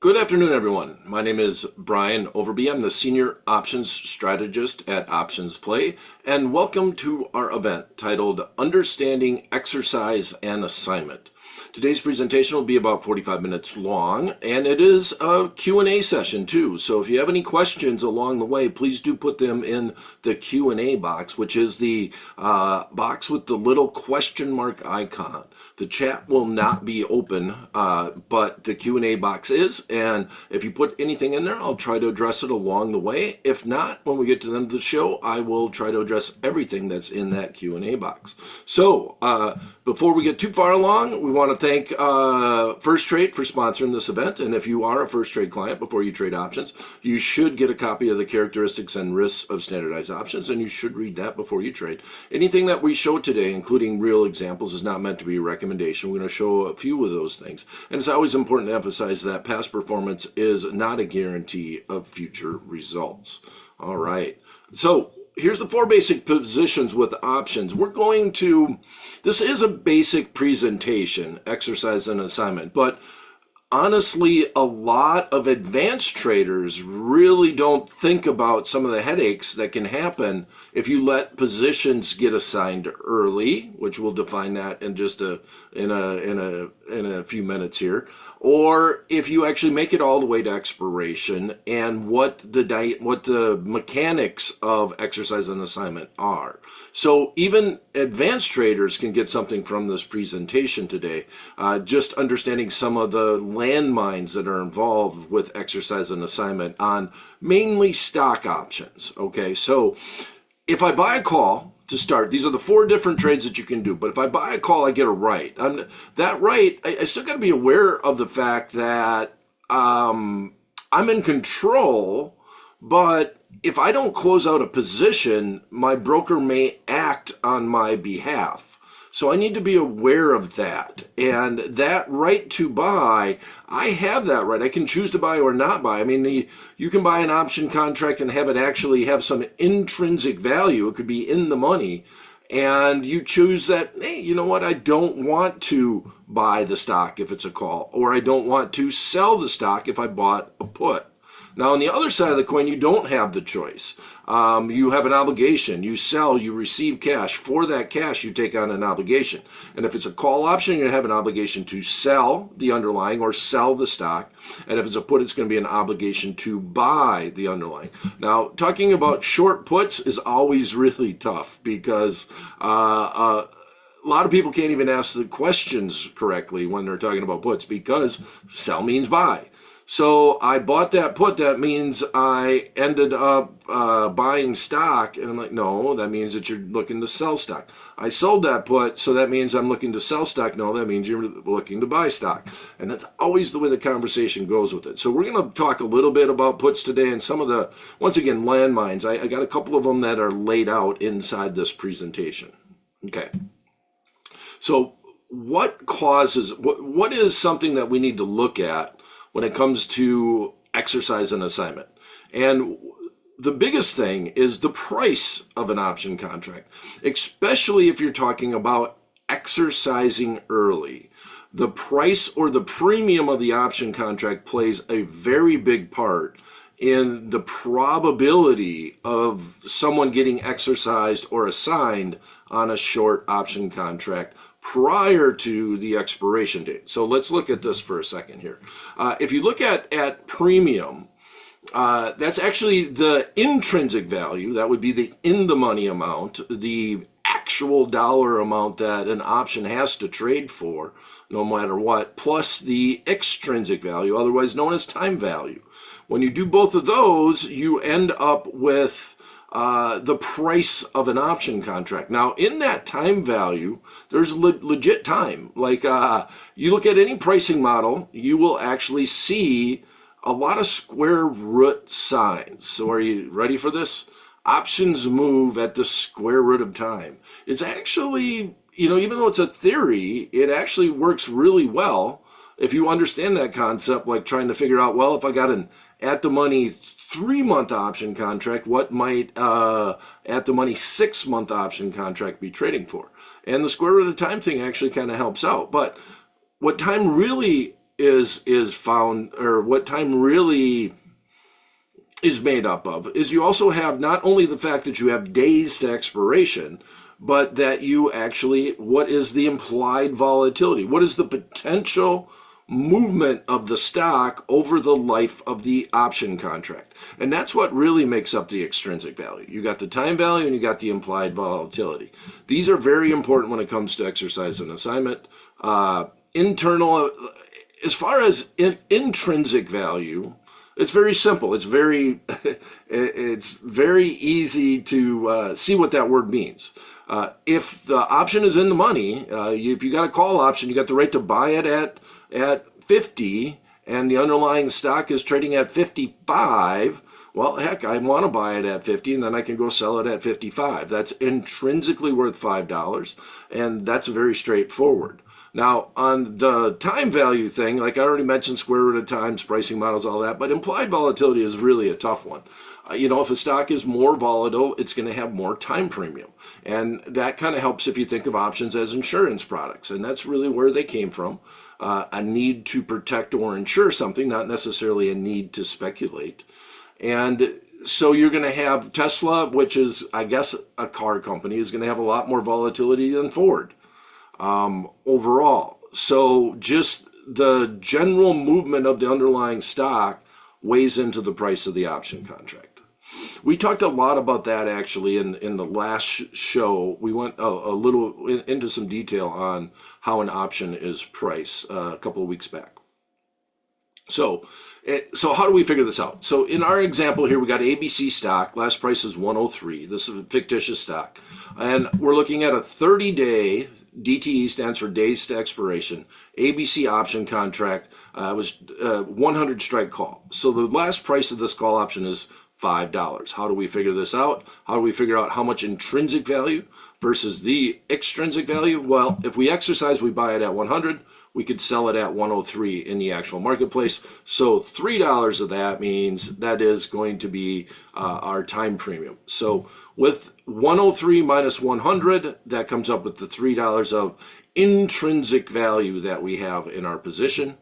Good afternoon, everyone. My name is Brian Overby. I'm the Senior Options Strategist at Options Play, and welcome to our event titled Understanding Exercise and Assignment. Today's presentation will be about 45 minutes long, and it is a Q&A session too. So if you have any questions along the way, please do put them in the Q&A box, which is the box with the little question mark icon. The chat will not be open, but the Q&A box is, and if you put anything in there, I'll try to address it along the way. If not, when we get to the end of the show, I will try to address everything that's in that Q&A box. So, before we get too far along, we want to thank First Trade for sponsoring this event, and if you are a First Trade client before you trade options, you should get a copy of the characteristics and risks of standardized options, and you should read that before you trade. Anything that we show today, including real examples, is not meant to be a recommendation. We're going to show a few of those things. And it's always important to emphasize that past performance is not a guarantee of future results. All right. So here's the four basic positions with options. This is a basic presentation, exercise and assignment, but honestly, a lot of advanced traders really don't think about some of the headaches that can happen if you let positions get assigned early, which we'll define that in just in a few minutes here, or if you actually make it all the way to expiration, and what the mechanics of exercise and assignment are. So even advanced traders can get something from this presentation today, just understanding some of the landmines that are involved with exercise and assignment on mainly stock options. Okay, so if I buy a call to start, these are the four different trades that you can do, but if I buy a call, I get a right. I still got to be aware of the fact that I'm in control, but if I don't close out a position, my broker may act on my behalf. So I need to be aware of that. And that right to buy, I have that right. I can choose to buy or not buy. I mean, you can buy an option contract and have it actually have some intrinsic value. It could be in the money. And you choose that, hey, you know what? I don't want to buy the stock if it's a call, or I don't want to sell the stock if I bought a put. Now, on the other side of the coin, you don't have the choice. You have an obligation. You sell, you receive cash. For that cash, you take on an obligation. And if it's a call option, you have an obligation to sell the underlying or sell the stock. And if it's a put, it's going to be an obligation to buy the underlying. Now, talking about short puts is always really tough because a lot of people can't even ask the questions correctly when they're talking about puts because sell means buy. So I bought that put, that means I ended up buying stock, and I'm like, no, that means that you're looking to sell stock. I sold that put, so that means I'm looking to sell stock. No, that means you're looking to buy stock. And that's always the way the conversation goes with it. So we're going to talk a little bit about puts today and some of the, once again, landmines. I got a couple of them that are laid out inside this presentation. Okay. So what is something that we need to look at when it comes to exercise and assignment? And the biggest thing is the price of an option contract, especially if you're talking about exercising early. The price or the premium of the option contract plays a very big part in the probability of someone getting exercised or assigned on a short option contract prior to the expiration date. So let's look at this for a second here. If you look at premium, that's actually the intrinsic value. That would be the in-the-money amount, the actual dollar amount that an option has to trade for, no matter what, plus the extrinsic value, otherwise known as time value. When you do both of those, you end up with the price of an option contract. Now, in that time value, there's legit time. Like you look at any pricing model, you will actually see a lot of square root signs. So are you ready for this? Options move at the square root of time. It's actually, even though it's a theory, it actually works really well if you understand that concept, like trying to figure out, well, if I got an at-the-money 3-month option contract, what might at-the-money 6-month option contract be trading for? And the square root of time thing actually kind of helps out. But what time really is found, or what time really is made up of, is you also have not only the fact that you have days to expiration, but that you actually, what is the implied volatility? What is the potential movement of the stock over the life of the option contract? And that's what really makes up the extrinsic value. You got the time value and you got the implied volatility. These are very important when it comes to exercise and assignment. Internal, as far as intrinsic value, it's very simple. It's very easy to see what that word means. If the option is in the money, if you got a call option, you got the right to buy it at 50, and the underlying stock is trading at 55. Well, heck, I want to buy it at 50, and then I can go sell it at 55. That's intrinsically worth $5, and that's very straightforward. Now, on the time value thing, like I already mentioned, square root of times, pricing models, all that, but implied volatility is really a tough one. If a stock is more volatile, it's going to have more time premium. And that kind of helps if you think of options as insurance products. And that's really where they came from. A need to protect or insure something, not necessarily a need to speculate. And so you're going to have Tesla, which is, I guess, a car company, is going to have a lot more volatility than Ford. Overall. So just the general movement of the underlying stock weighs into the price of the option contract. We talked a lot about that actually in the last show. We went a little into some detail on how an option is priced a couple of weeks back. So how do we figure this out? So in our example here, we got ABC stock. Last price is 103. This is a fictitious stock. And we're looking at a 30-day, DTE stands for days to expiration, ABC option contract. Was 100 strike call. So the last price of this call option is $5. How do we figure this out? How do we figure out how much intrinsic value versus the extrinsic value? Well, if we exercise, we buy it at 100. We could sell it at 103 in the actual marketplace. So $3 of that means that is going to be our time premium. So with 103 minus 100, that comes up with the $3 of intrinsic value that we have in our position.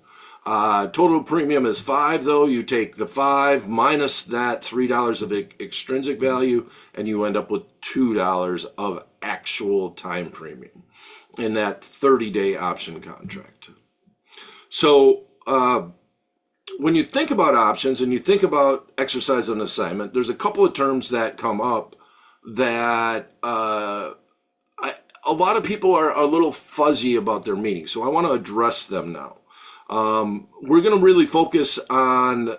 Total premium is 5, though. You take the 5 minus that $3 of extrinsic value, and you end up with $2 of actual time premium in that 30-day option contract. So when you think about options and you think about exercise and assignment, there's a couple of terms that come up that a lot of people are a little fuzzy about their meaning. So I want to address them now. We're going to really focus on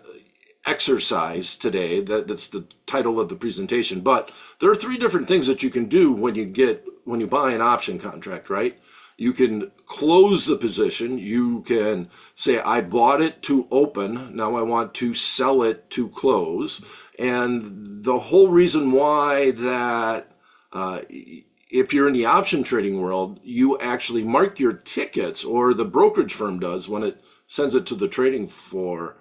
exercise today. That's the title of the presentation. But there are 3 different things that you can do when you buy an option contract, right? You can close the position. You can say, I bought it to open. Now I want to sell it to close. And the whole reason why that, if you're in the option trading world, you actually mark your tickets, or the brokerage firm does when it sends it to the trading floor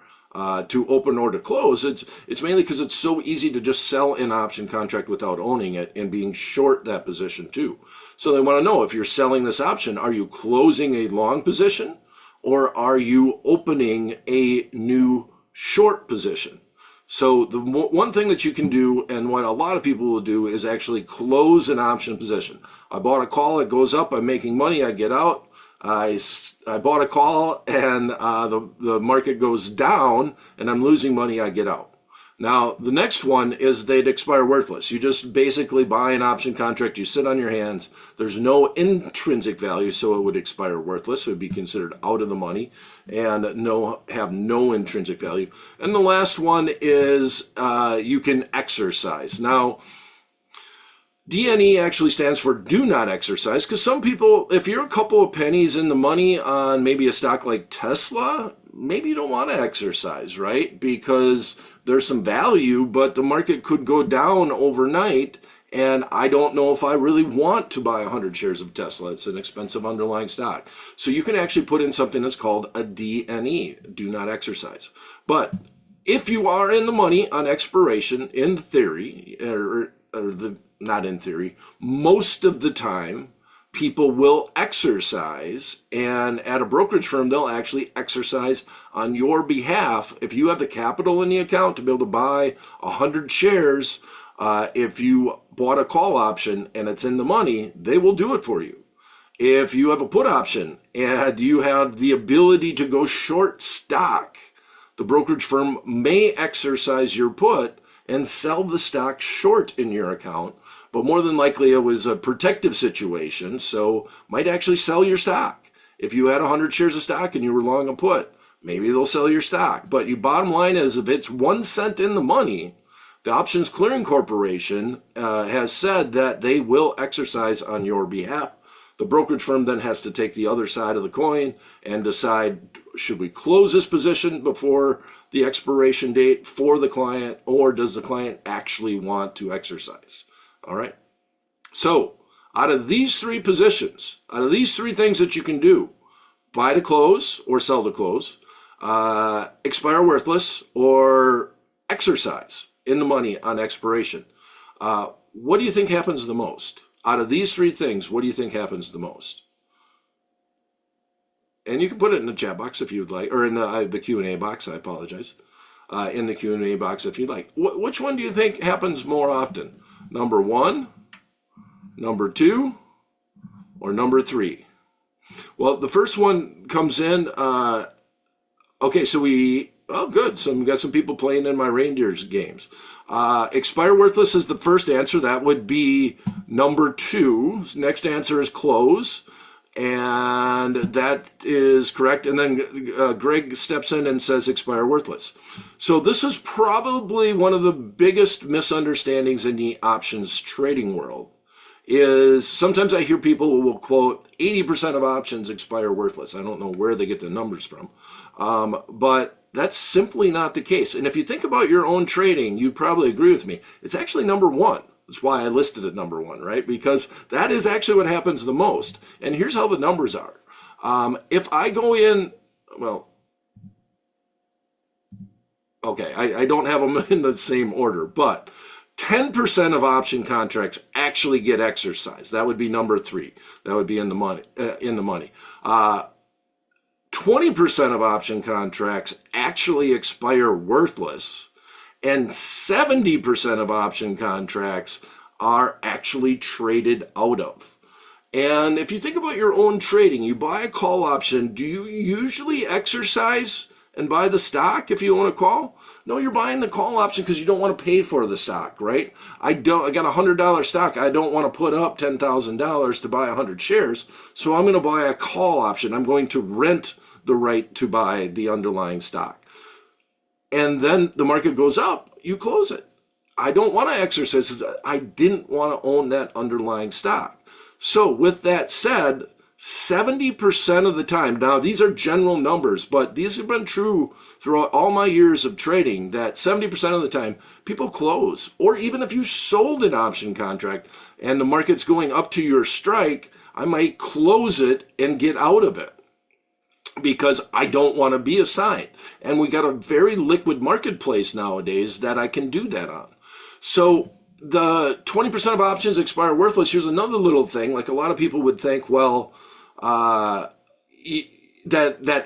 to open or to close. It's mainly because it's so easy to just sell an option contract without owning it and being short that position too. So they want to know, if you're selling this option, are you closing a long position or are you opening a new short position? So the one thing that you can do, and what a lot of people will do, is actually close an option position. I bought a call, it goes up, I'm making money, I get out. I bought a call and the market goes down and I'm losing money, I get out. Now, the next one is they'd expire worthless. You just basically buy an option contract, you sit on your hands. There's no intrinsic value, so it would expire worthless. It would be considered out of the money and have no intrinsic value. And the last one is you can exercise. Now, DNE actually stands for do not exercise, because some people, if you're a couple of pennies in the money on maybe a stock like Tesla, maybe you don't want to exercise, right? Because there's some value, but the market could go down overnight, and I don't know if I really want to buy 100 shares of Tesla. It's an expensive underlying stock. So you can actually put in something that's called a DNE, do not exercise. But if you are in the money on expiration, in theory, not in theory, most of the time, people will exercise, and at a brokerage firm, they'll actually exercise on your behalf. If you have the capital in the account to be able to buy 100 shares, if you bought a call option and it's in the money, they will do it for you. If you have a put option and you have the ability to go short stock, the brokerage firm may exercise your put and sell the stock short in your account. But more than likely, it was a protective situation, so might actually sell your stock. If you had 100 shares of stock and you were long a put, maybe they'll sell your stock. But your bottom line is, if it's 1 cent in the money, the Options Clearing Corporation has said that they will exercise on your behalf. The brokerage firm then has to take the other side of the coin and decide, should we close this position before the expiration date for the client, or does the client actually want to exercise? All right. So out of these three positions, out of these three things that you can do, buy to close or sell to close, expire worthless, or exercise in the money on expiration, what do you think happens the most? Out of these three things, what do you think happens the most? And you can put it in the chat box if you'd like, or in the Q&A box, I apologize. In the Q&A box if you'd like. Which one do you think happens more often? Number 1, number 2, or number 3? Well, the first one comes in, okay, so good. So we got some people playing in my reindeers games. Expire worthless is the first answer. That would be number 2. Next answer is close. And that is correct. And then Greg steps in and says expire worthless. So this is probably one of the biggest misunderstandings in the options trading world. Is sometimes I hear people who will quote 80% of options expire worthless. I don't know where they get the numbers from. But that's simply not the case. And if you think about your own trading, you'd probably agree with me. It's actually number 1. That's why I listed it number 1, right? Because that is actually what happens the most. And here's how the numbers are. If I go in, well, okay, I don't have them in the same order, but 10% of option contracts actually get exercised. That would be number 3. That would be in the money. 20% of option contracts actually expire worthless. And 70% of option contracts are actually traded out of. And if you think about your own trading, you buy a call option, do you usually exercise and buy the stock if you own a call? No, you're buying the call option because you don't want to pay for the stock, right? I got a $100 stock. I don't want to put up $10,000 to buy 100 shares. So I'm going to buy a call option. I'm going to rent the right to buy the underlying stock. And then the market goes up, you close it. I don't want to exercise because I didn't want to own that underlying stock. So with that said, 70% of the time, now these are general numbers, but these have been true throughout all my years of trading, that 70% of the time people close. Or even if you sold an option contract and the market's going up to your strike, I might close it and get out of it, because I don't want to be assigned. And we got a very liquid marketplace nowadays that I can do that on. So the 20% of options expire worthless. Here's another little thing. Like, a lot of people would think, well, that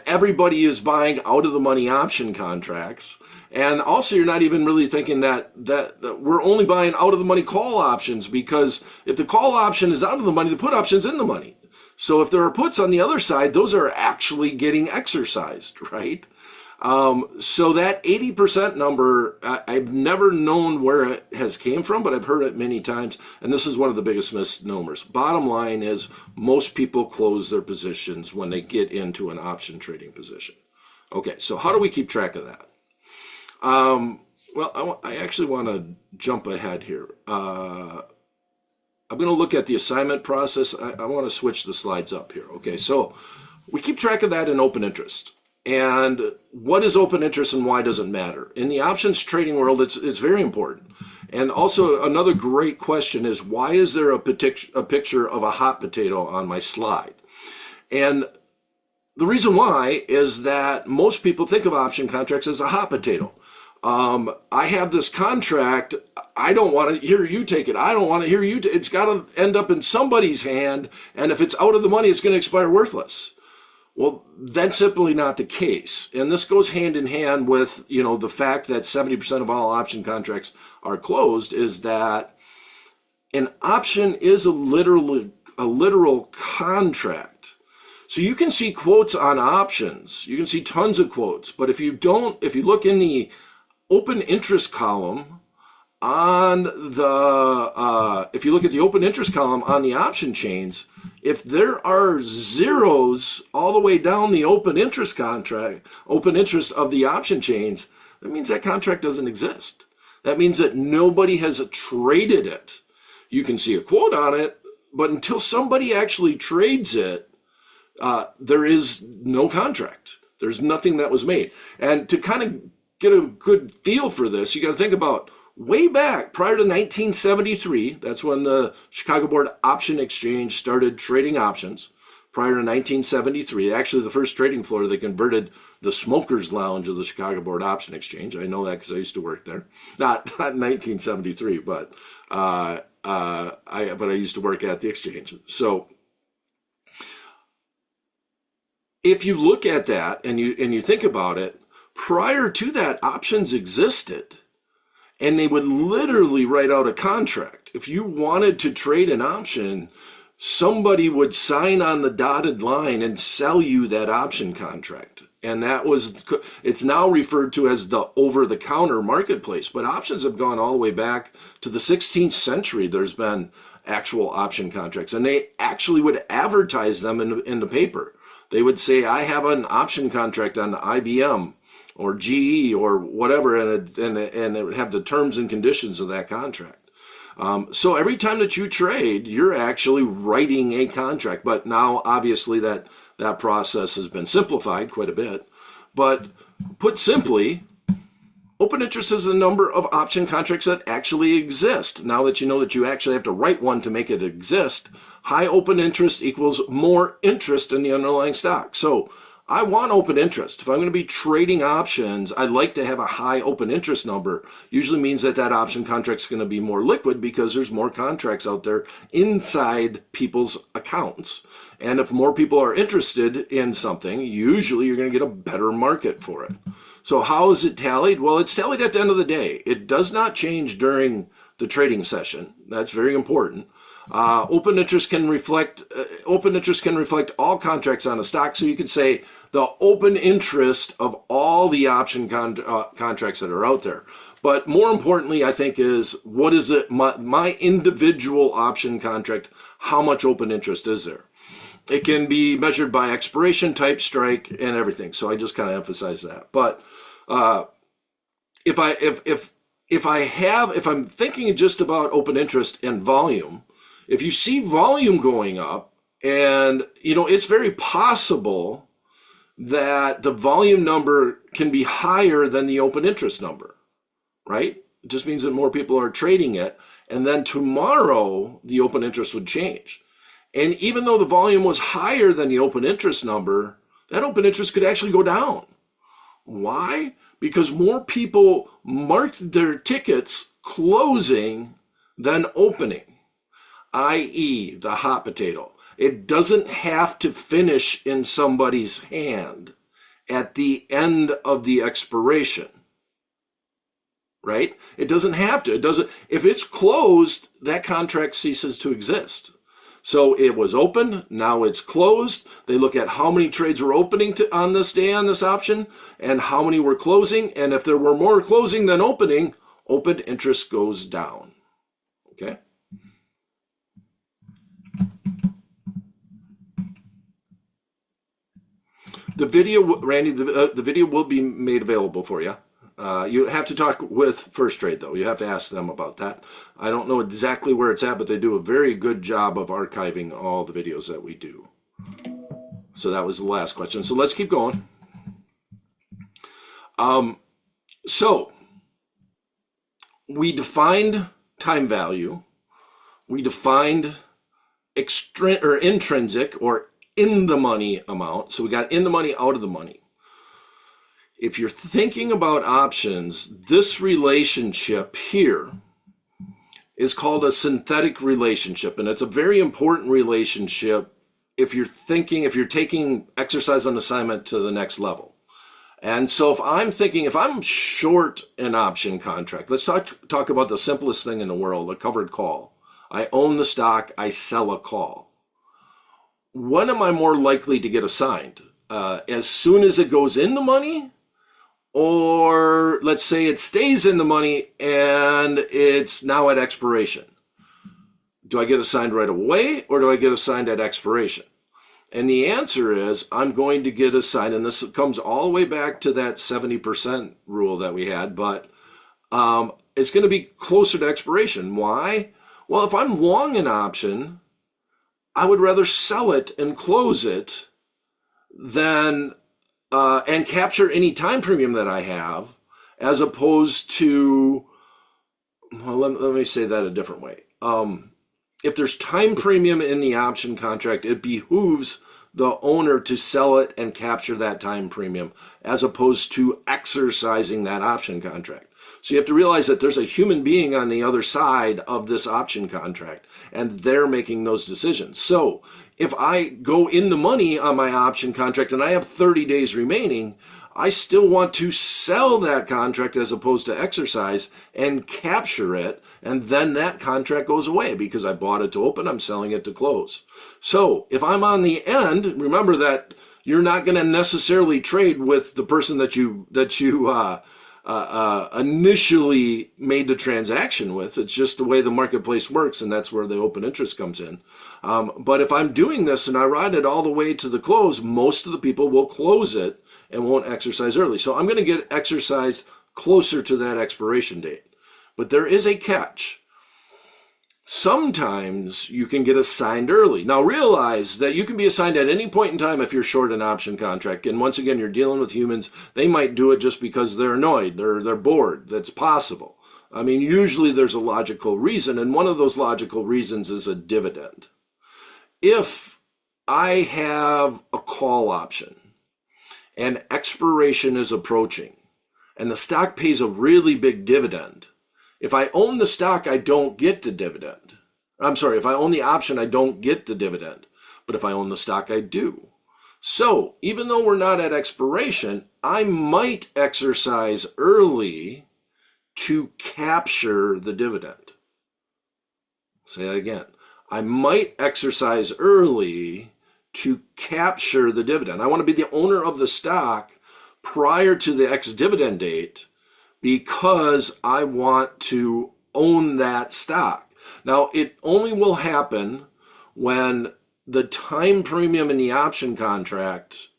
everybody is buying out of the money option contracts. And also, you're not even really thinking that we're only buying out of the money call options, because if the call option is out of the money, the put option's in the money. So if there are puts on the other side, those are actually getting exercised, right? So that 80% number, I've never known where it has came from, but I've heard it many times. And this is one of the biggest misnomers. Bottom line is, most people close their positions when they get into an option trading position. Okay, so how do we keep track of that? Well, I actually want to jump ahead here. I'm going to look at the assignment process. I want to switch the slides up here. Okay, so we keep track of that in open interest. And what is open interest and why does it matter? In the options trading world, it's very important. And also, another great question is, why is there a picture of a hot potato on my slide? And the reason why is that most people think of option contracts as a hot potato. I have this contract. I don't want to hear you take it. I don't want to hear you. It's got to end up in somebody's hand. And if it's out of the money, it's going to expire worthless. Well, that's simply not the case. And this goes hand in hand with, the fact that 70% of all option contracts are closed, is that an option is a literal contract. So you can see quotes on options. You can see tons of quotes. But if you look in the open interest column on if you look at the open interest column on the option chains, if there are zeros all the way down the open interest of the option chains, that means that contract doesn't exist. That means that nobody has traded it. You can see a quote on it, but until somebody actually trades it, there is no contract. There's nothing that was made. And to kind of get a good feel for this, you got to think about way back prior to 1973. That's when the Chicago Board Option Exchange started trading options. Prior to 1973, actually the first trading floor, they converted the smokers lounge of the Chicago Board Option Exchange. I know that because I used to work there. Not 1973, but I used to work at the exchange. So if you look at that and you think about it, prior to that, options existed, and they would literally write out a contract. If you wanted to trade an option, somebody would sign on the dotted line and sell you that option contract. And it's now referred to as the over-the-counter marketplace. But options have gone all the way back to the 16th century. There's been actual option contracts, and they actually would advertise them in the paper. They would say, I have an option contract on IBM or GE or whatever, and it would have the terms and conditions of that contract. So every time that you trade, you're actually writing a contract. But now, obviously, that process has been simplified quite a bit. But put simply, open interest is the number of option contracts that actually exist. Now that you know that you actually have to write one to make it exist, high open interest equals more interest in the underlying stock. So I want open interest. If I'm going to be trading options, I'd like to have a high open interest number. Usually means that option contract is going to be more liquid because there's more contracts out there inside people's accounts. And if more people are interested in something, usually you're going to get a better market for it. So how is it tallied? Well, it's tallied at the end of the day. It does not change during the trading session. That's very important. Open interest can reflect all contracts on a stock. So you could say the open interest of all the option contracts that are out there. But more importantly, I think, is what is it? My individual option contract. How much open interest is there? It can be measured by expiration, type, strike, and everything. So I just kind of emphasize that. But if I'm thinking just about open interest and volume, if you see volume going up, and it's very possible that the volume number can be higher than the open interest number, right? It just means that more people are trading it, and then tomorrow the open interest would change. And even though the volume was higher than the open interest number, that open interest could actually go down. Why? Because more people marked their tickets closing than opening, i.e. the hot potato. It doesn't have to finish in somebody's hand at the end of the expiration, right? It doesn't have to. It doesn't. If it's closed, that contract ceases to exist. So it was open, now it's closed. They look at how many trades were opening on this day on this option and how many were closing. And if there were more closing than opening, open interest goes down. Okay? The video, Randy, the video will be made available for you. You have to talk with First Trade, though. You have to ask them about that. I don't know exactly where it's at, but they do a very good job of archiving all the videos that we do. So that was the last question. So let's keep going. So we defined time value. We defined intrinsic or in the money amount. So we got in the money, out of the money. if you're thinking about options, this relationship here is called a synthetic relationship, and it's a very important relationship if you're taking exercise on assignment to the next level. And so if I'm short an option contract, let's talk about the simplest thing in the world, a covered call. I own the stock, I sell a call. When am I more likely to get assigned? As soon as it goes in the money, or let's say it stays in the money and it's now at expiration. Do I get assigned right away, or do I get assigned at expiration? And the answer is I'm going to get assigned, and this comes all the way back to that 70% rule that we had, but it's going to be closer to expiration. Why? Well, if I'm long an option, I would rather sell it and close it than and capture any time premium that I have, as opposed to, well, let me say that a different way. If there's time premium in the option contract, it behooves the owner to sell it and capture that time premium, as opposed to exercising that option contract. So you have to realize that there's a human being on the other side of this option contract, and they're making those decisions. So if I go in the money on my option contract and I have 30 days remaining, I still want to sell that contract as opposed to exercise and capture it, and then that contract goes away because I bought it to open, I'm selling it to close. So if I'm on the end, remember that you're not going to necessarily trade with the person that you initially made the transaction with. It's just the way the marketplace works, and that's where the open interest comes in. But if I'm doing this and I ride it all the way to the close, most of the people will close it and won't exercise early. So I'm going to get exercised closer to that expiration date. But there is a catch. Sometimes you can get assigned early. Now realize that you can be assigned at any point in time if you're short an option contract. And once again, you're dealing with humans. They might do it just because they're annoyed. They're bored. That's possible. I mean, usually there's a logical reason, and one of those logical reasons is a dividend. If I have a call option and expiration is approaching and the stock pays a really big dividend, if I own the stock, I don't get the dividend. I'm sorry, if I own the option, I don't get the dividend. But if I own the stock, I do. So even though we're not at expiration, I might exercise early to capture the dividend. Say that again. I might exercise early to capture the dividend. I want to be the owner of the stock prior to the ex-dividend date because I want to own that stock. Now, it only will happen when the time premium in the option contract,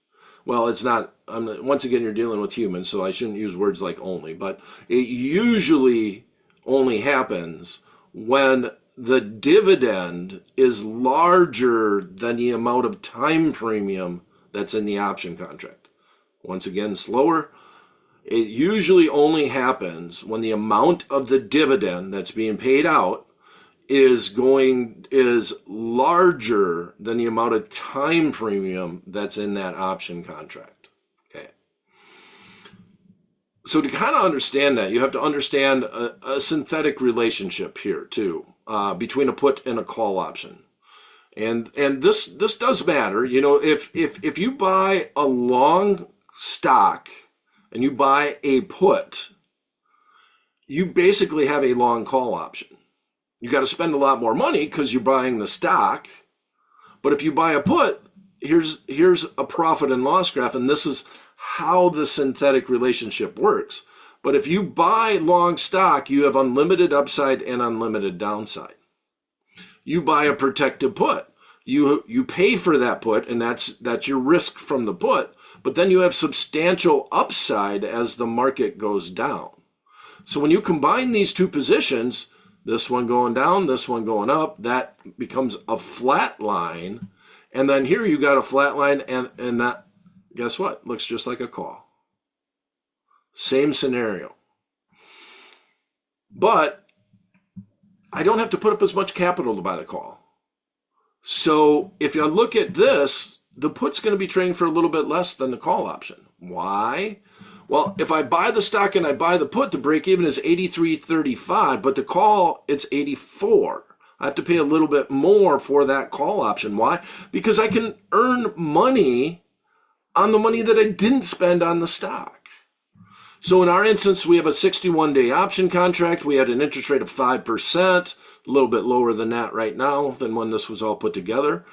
well, it's not, once again, you're dealing with humans, so I shouldn't use words like only, but it usually only happens when the dividend is larger than the amount of time premium that's in the option contract. Once again, slower. It usually only happens when the amount of the dividend that's being paid out is larger than the amount of time premium that's in that option contract. Okay. So to kind of understand that, you have to understand a synthetic relationship here too, between a put and a call option. And this does matter. You know, if you buy a long stock and you buy a put, you basically have a long call option. You got to spend a lot more money because you're buying the stock. But if you buy a put, here's a profit and loss graph, and this is how the synthetic relationship works. But if you buy long stock, you have unlimited upside and unlimited downside. You buy a protected put. You pay for that put, and that's your risk from the put. But then you have substantial upside as the market goes down. So when you combine these two positions, this one going down, this one going up, that becomes a flat line. And then here you got a flat line, and that, guess what? Looks just like a call. Same scenario. But I don't have to put up as much capital to buy the call. So if you look at this, the put's going to be trading for a little bit less than the call option. Why? Well, if I buy the stock and I buy the put, the break even is 83.35, but the call, it's 84. I have to pay a little bit more for that call option. Why? Because I can earn money on the money that I didn't spend on the stock. So in our instance, we have a 61-day option contract. We had an interest rate of 5%, a little bit lower than that right now than when this was all put together.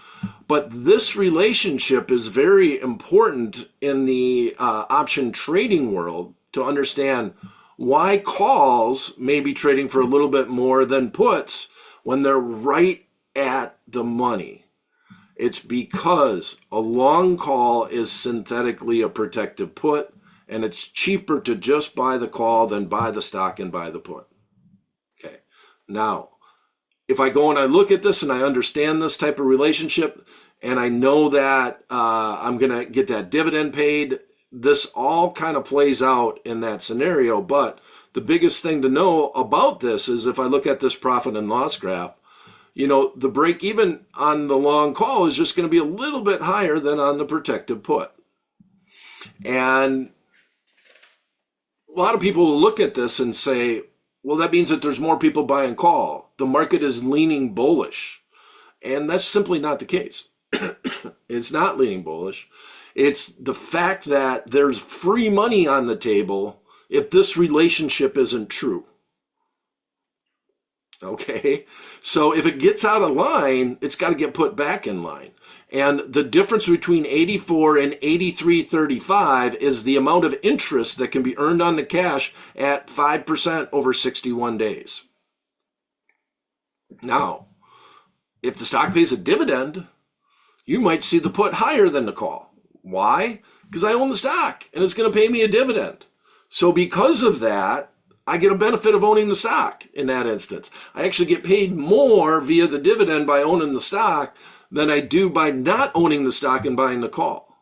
But this relationship is very important in the option trading world to understand why calls may be trading for a little bit more than puts when they're right at the money. It's because a long call is synthetically a protective put, and it's cheaper to just buy the call than buy the stock and buy the put. Okay. Now, if I go and I look at this and I understand this type of relationship, and I know that I'm going to get that dividend paid, this all kind of plays out in that scenario. But the biggest thing to know about this is if I look at this profit and loss graph, the break even on the long call is just going to be a little bit higher than on the protective put. And a lot of people will look at this and say, well, that means that there's more people buying call. The market is leaning bullish. And that's simply not the case. It's not leaning bullish. It's the fact that there's free money on the table if this relationship isn't true. Okay? So if it gets out of line, it's got to get put back in line. And the difference between 84 and 83.35 is the amount of interest that can be earned on the cash at 5% over 61 days. Now, if the stock pays a dividend, you might see the put higher than the call. Why? Because I own the stock and it's going to pay me a dividend. So because of that, I get a benefit of owning the stock in that instance. I actually get paid more via the dividend by owning the stock than I do by not owning the stock and buying the call.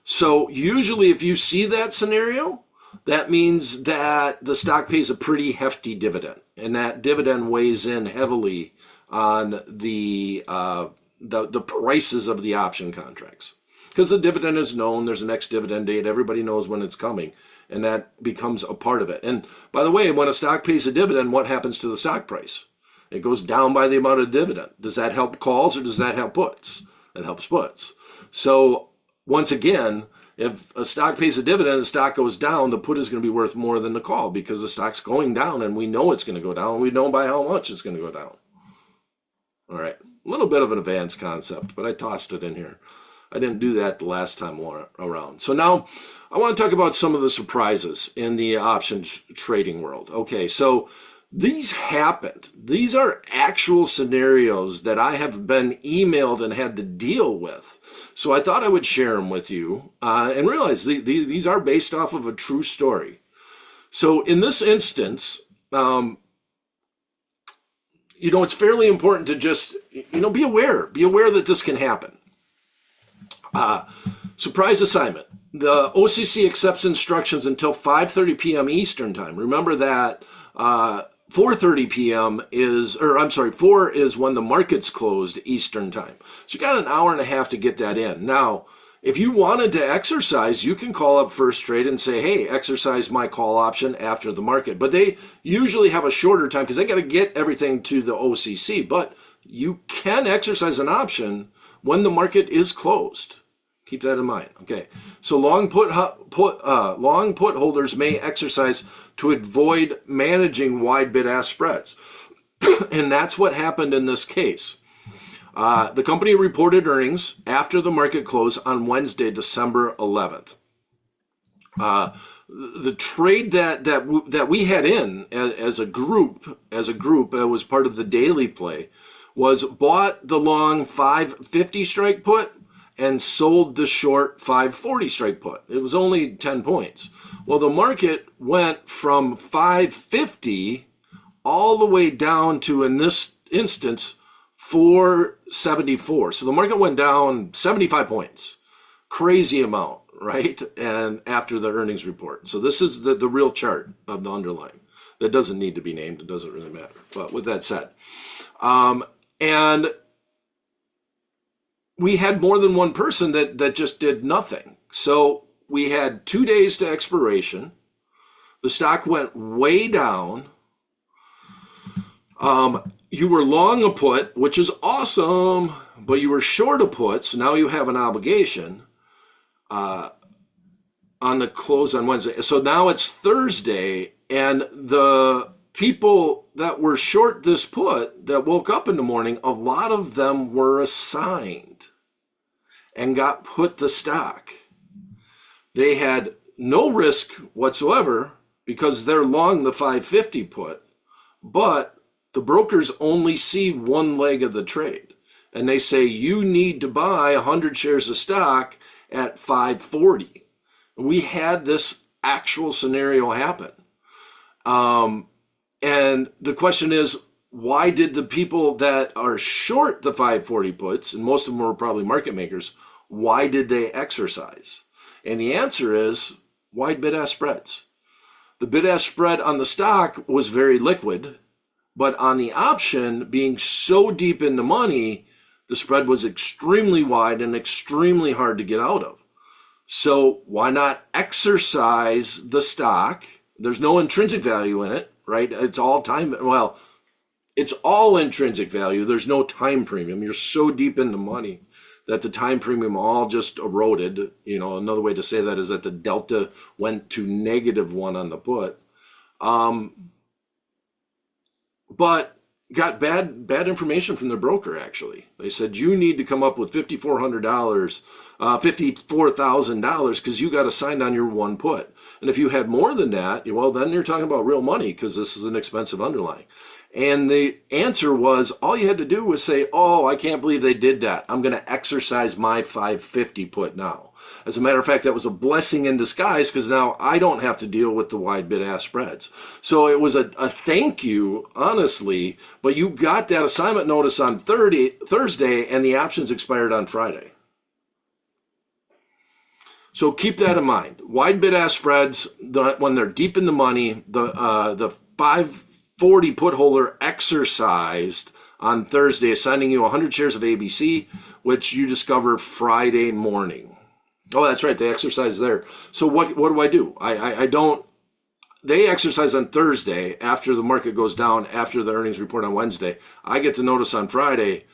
So usually if you see that scenario, that means that the stock pays a pretty hefty dividend, and that dividend weighs in heavily on the prices of the option contracts. Because the dividend is known, there's an ex-dividend date, everybody knows when it's coming, and that becomes a part of it. And by the way, when a stock pays a dividend, what happens to the stock price? It goes down by the amount of dividend. Does that help calls or does that help puts? It helps puts. So once again, if a stock pays a dividend, the stock goes down, the put is going to be worth more than the call because the stock's going down and we know it's going to go down and we know by how much it's going to go down. All right, a little bit of an advanced concept, but I tossed it in here. I didn't do that the last time around. So now I want to talk about some of the surprises in the options trading world. Okay, so these happened. These are actual scenarios that I have been emailed and had to deal with. So I thought I would share them with you and realize these are based off of a true story. So in this instance, it's fairly important to just, be aware. Be aware that this can happen. Surprise assignment. The OCC accepts instructions until 5:30 p.m. Eastern time. Remember that 4:30 p.m. 4 is when the market's closed Eastern time. So you got an hour and a half to get that in. Now, if you wanted to exercise, you can call up First Trade and say, hey, exercise my call option after the market. But they usually have a shorter time because they got to get everything to the OCC. But you can exercise an option when the market is closed. Keep that in mind. Okay. So long put holders may exercise to avoid managing wide bid-ask spreads. And that's what happened in this case. The company reported earnings after the market closed on Wednesday, December 11th. The trade that we had in as a group was part of the daily play was bought the long 550 strike put and sold the short 540 strike put. It was only 10 points. Well, the market went from 550 all the way down to, in this instance, 474. So the market went down 75 points. Crazy amount, right? And after the earnings report. So this is the real chart of the underlying. That doesn't need to be named. It doesn't really matter. But with that said, and we had more than one person that just did nothing. So we had 2 days to expiration. The stock went way down. You were long a put, which is awesome, but you were short a put, so now you have an obligation on the close on Wednesday. So now it's Thursday, and the people that were short this put that woke up in the morning, a lot of them were assigned and got put the stock. They had no risk whatsoever because they're long the 550 put, but the brokers only see one leg of the trade. And they say, you need to buy 100 shares of stock at 540. We had this actual scenario happen. And the question is, why did the people that are short the 540 puts, and most of them were probably market makers, why did they exercise? And the answer is wide bid-ask spreads. The bid-ask spread on the stock was very liquid, but on the option, being so deep in the money, the spread was extremely wide and extremely hard to get out of. So why not exercise the stock? There's no intrinsic value in it, right? It's all time. Well, it's all intrinsic value. There's no time premium. You're so deep in the money that the time premium all just eroded. Another way to say that is that the delta went to -1 on the put. But got bad information from the broker, actually. They said, you need to come up with $5,400, $54,000 because you got assigned on your one put. And if you had more than that, well, then you're talking about real money because this is an expensive underlying. And the answer was, all you had to do was say, oh, I can't believe they did that. I'm going to exercise my 550 put now. As a matter of fact, that was a blessing in disguise because now I don't have to deal with the wide bid-ask spreads. So it was a thank you, honestly, but you got that assignment notice on Thursday and the options expired on Friday. So keep that in mind. Wide bid-ask spreads, when they're deep in the money, the 540 put holder exercised on Thursday, assigning you 100 shares of ABC, which you discover Friday morning. Oh, that's right. They exercise there. So what do? I don't. They exercise on Thursday after the market goes down, after the earnings report on Wednesday. I get the notice on Friday.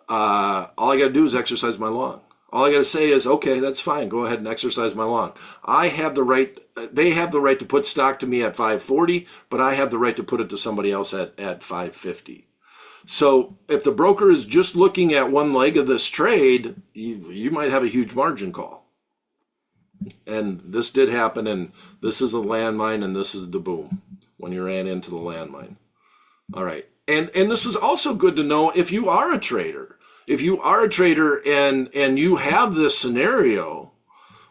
All I got to do is exercise my long. All I got to say is, okay, that's fine. Go ahead and exercise my long. I have the right. They have the right to put stock to me at 540, but I have the right to put it to somebody else at 550. So if the broker is just looking at one leg of this trade, you might have a huge margin call. And this did happen, and this is a landmine, and this is the boom when you ran into the landmine. All right. And this is also good to know if you are a trader. If you are a trader and you have this scenario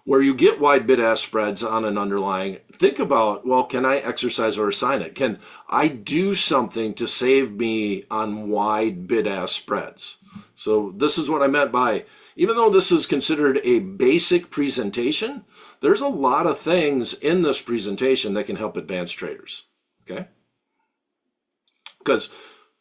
where you get wide bid-ask spreads on an underlying, think about, well, can I exercise or assign it? Can I do something to save me on wide bid-ask spreads? So this is what I meant by, even though this is considered a basic presentation, there's a lot of things in this presentation that can help advanced traders, okay? Because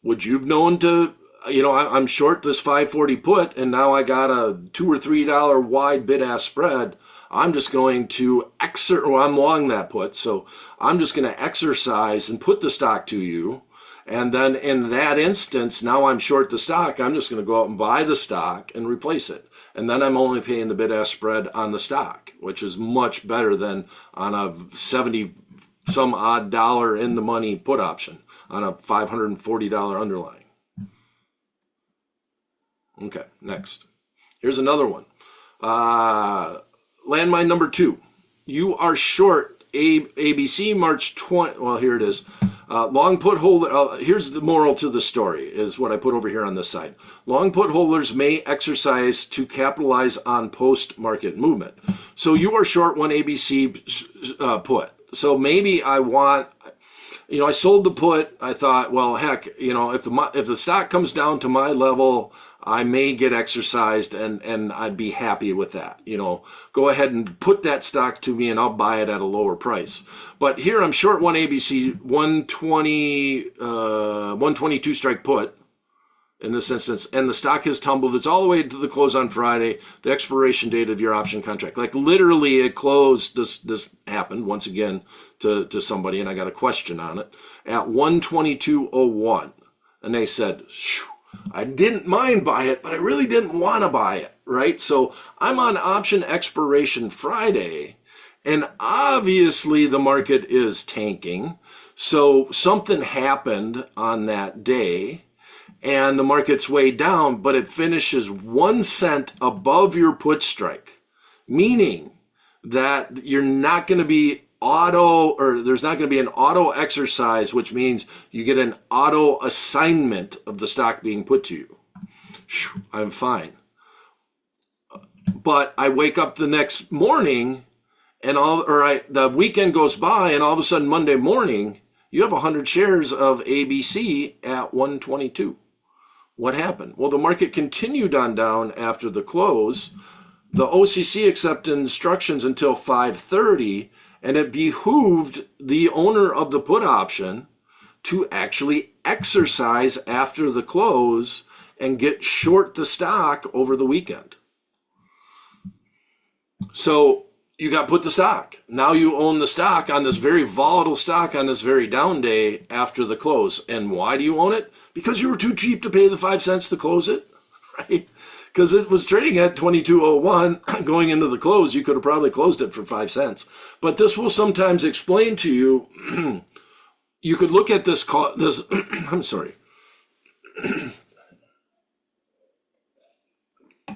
would you have known to, I'm short this 540 put, and now I got a $2 or $3 wide bid-ask spread. I'm just going to I'm long that put, so I'm just going to exercise and put the stock to you. And then in that instance, now I'm short the stock. I'm just going to go out and buy the stock and replace it. And then I'm only paying the bid-ask spread on the stock, which is much better than on a 70 some odd dollar in the money put option on a $540 underlying. Okay, next. Here's another one. Landmine number 2. You are short ABC March 20. Well, here it is. Long put holder. Here's the moral to the story, is what I put over here on this side. Long put holders may exercise to capitalize on post-market movement. So you are short one ABC put. So maybe I want, I sold the put. I thought, well, heck, if the stock comes down to my level, I may get exercised and I'd be happy with that. Go ahead and put that stock to me and I'll buy it at a lower price. But here I'm short one ABC 122 strike put. in this instance, and the stock has tumbled. It's all the way to the close on Friday, the expiration date of your option contract. Like literally it closed, this happened once again to somebody, and I got a question on it, at 122.01. And they said, I didn't mind buy it, but I really didn't want to buy it, right? So I'm on option expiration Friday, and obviously the market is tanking. So something happened on that day, and the market's way down, but it finishes 1 cent above your put strike, meaning that you're not going to be there's not going to be an auto exercise, which means you get an auto assignment of the stock being put to you. I'm fine. But I wake up the next morning and the weekend goes by, and all of a sudden Monday morning, you have 100 shares of ABC at 122. What happened? Well, the market continued on down after the close. The OCC accepted instructions until 5:30, and it behooved the owner of the put option to actually exercise after the close and get short the stock over the weekend. So you got put the stock. Now you own the stock on this very volatile stock on this very down day after the close. And why do you own it? Because you were too cheap to pay the 5 cents to close it, right? Because it was trading at 22.01 going into the close. You could have probably closed it for 5 cents. But this will sometimes explain to you, you could look at this I'm sorry.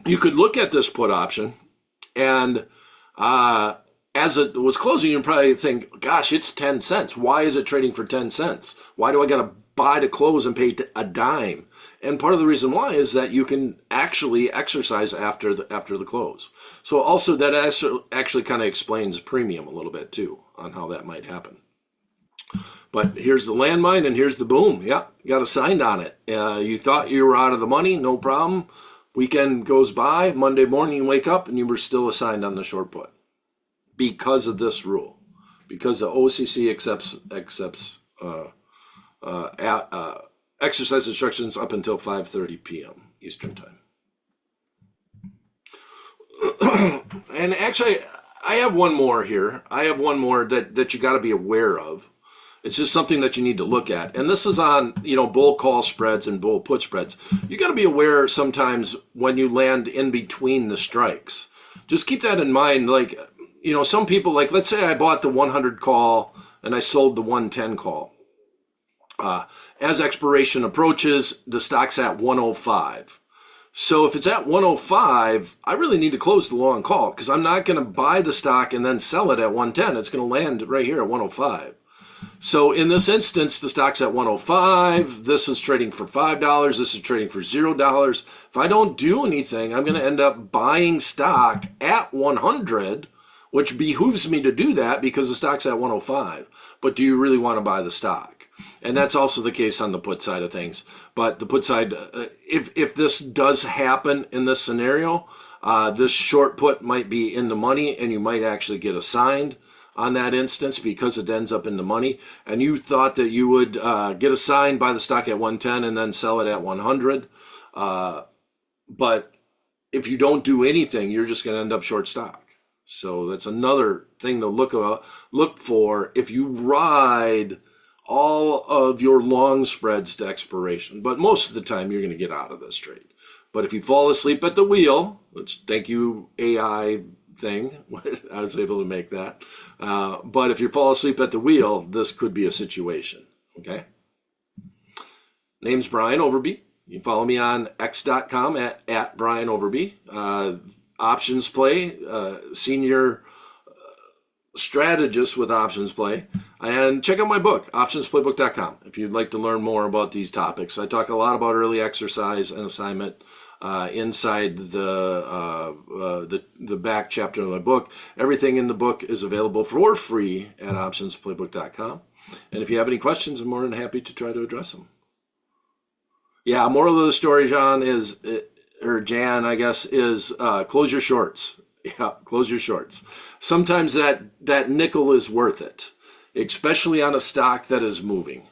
You could look at this put option, and as it was closing, you'd probably think, gosh, it's 10 cents. Why is it trading for 10 cents? Why do I got to buy to close and pay a dime? And part of the reason why is that you can actually exercise after the close. So also that actually kind of explains premium a little bit too on how that might happen. But here's the landmine and here's the boom. Yeah, you got assigned on it. You thought you were out of the money, no problem. Weekend goes by, Monday morning you wake up and you were still assigned on the short put because of this rule, because the OCC accepts exercise instructions up until 5:30 p.m. Eastern time. And actually, I have one more here. I have one more that you got to be aware of. It's just something that you need to look at. And this is on, bull call spreads and bull put spreads. You got to be aware sometimes when you land in between the strikes. Just keep that in mind. Like, some people, like, let's say I bought the 100 call and I sold the 110 call. As expiration approaches, the stock's at 105. So if it's at 105, I really need to close the long call because I'm not going to buy the stock and then sell it at 110. It's going to land right here at 105. So in this instance, the stock's at 105. This is trading for $5. This is trading for $0. If I don't do anything, I'm going to end up buying stock at 100, which behooves me to do that because the stock's at 105. But do you really want to buy the stock? And that's also the case on the put side of things. But the put side, if this does happen in this scenario, this short put might be in the money and you might actually get assigned on that instance because it ends up in the money. And you thought that you would get assigned, buy the stock at 110 and then sell it at 100. But if you don't do anything, you're just going to end up short stock. So that's another thing to look for if you ride all of your long spreads to expiration. But most of the time, you're going to get out of this trade. But if you fall asleep at the wheel, which thank you AI thing, I was able to make that. But if you fall asleep at the wheel, this could be a situation. Okay. Name's Brian Overby. You can follow me on x.com at Brian Overby. Options Play, senior strategist with Options Play. And check out my book, optionsplaybook.com, if you'd like to learn more about these topics. I talk a lot about early exercise and assignment inside the back chapter of my book. Everything in the book is available for free at optionsplaybook.com. And if you have any questions, I'm more than happy to try to address them. Yeah, moral of the story, Jan, I guess, is close your shorts. Yeah, close your shorts. Sometimes that nickel is worth it, especially on a stock that is moving.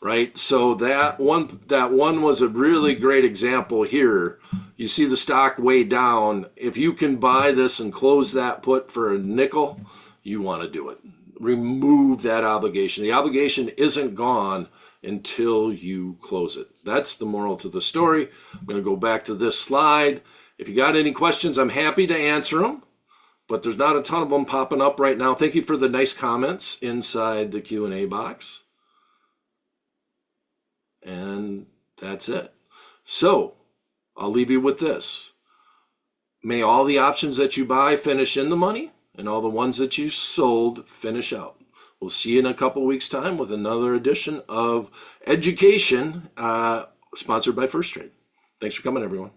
right? So that one was a really great example here. You see the stock way down. If you can buy this and close that put for a nickel, you want to do it. Remove that obligation. The obligation isn't gone until you close it. That's the moral to the story. I'm going to go back to this slide. If you got any questions, I'm happy to answer them, but there's not a ton of them popping up right now. Thank you for the nice comments inside the Q&A box. And that's it. So I'll leave you with this. May all the options that you buy finish in the money, and all the ones that you sold finish out. We'll see you in a couple weeks' time with another edition of Education, sponsored by First Trade. Thanks for coming, everyone.